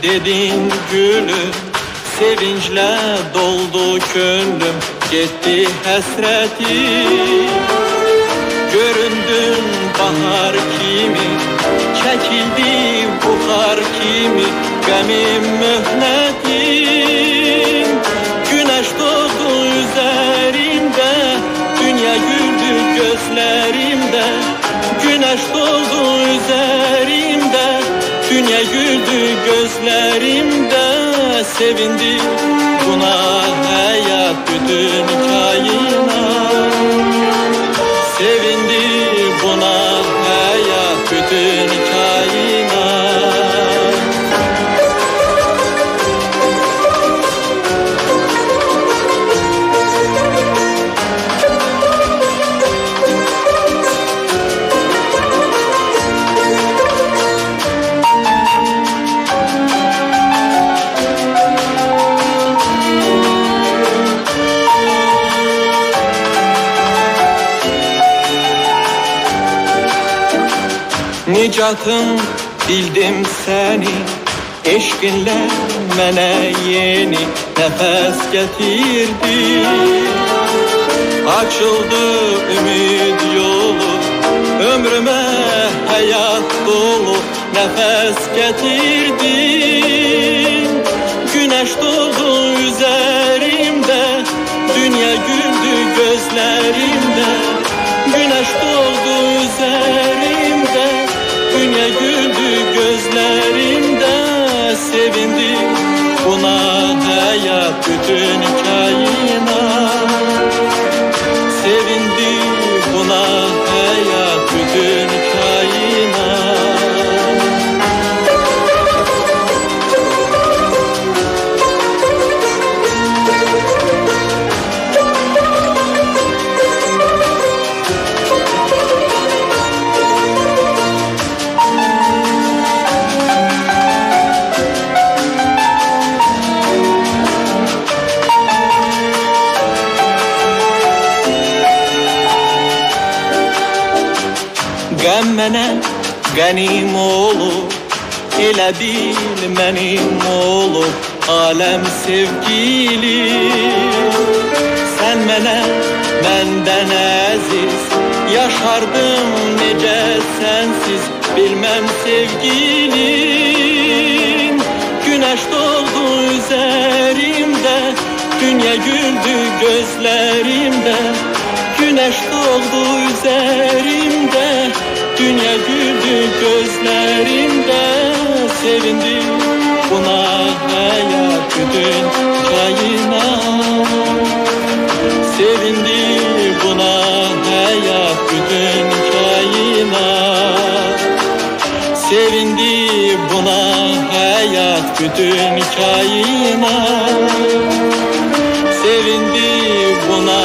dedin gülüm, sevinçle doldu gönlüm, gitti hasretim. Göründün bahar kimi, çekildi buhar kimi, gamim mühnetim. Güneş doğdu üzerimde, dünya güldü gözlerimde. Güneş doğdu üzerimde, dünya güldü gözlerimde. Sevindi buna hayat bütün kainat. Sevindi buna hayat bütün kainat. Nicatım bildim seni, eşkinle mene yeni nefes getirdi. Açıldı ümit yolu, ömrüme hayat dolu nefes getirdin. Güneş doğdu üzerimde, dünya güldü gözlerimde. Güneş doğdu üzerimde, dünya güldü gözlerimde. Sevindi buna hayat bütün kainat. Sevindi buna hayat bütün kainat. Gəm mənə qənim olub, elə bil mənim olub aləm sevgilim. Sən mənə məndən əziz, yaşardım necə sənsiz, bilməm sevgilim. Güneş doğdu üzerimdə, dünya güldü gözlerimde. Güneş doğdu üzerimde, dünya güldü gözlerimde. Sevindim buna hayat bütün kainat. Sevindi buna hayat bütün kainat. Sevindi buna hayat bütün kainat. Sevindi buna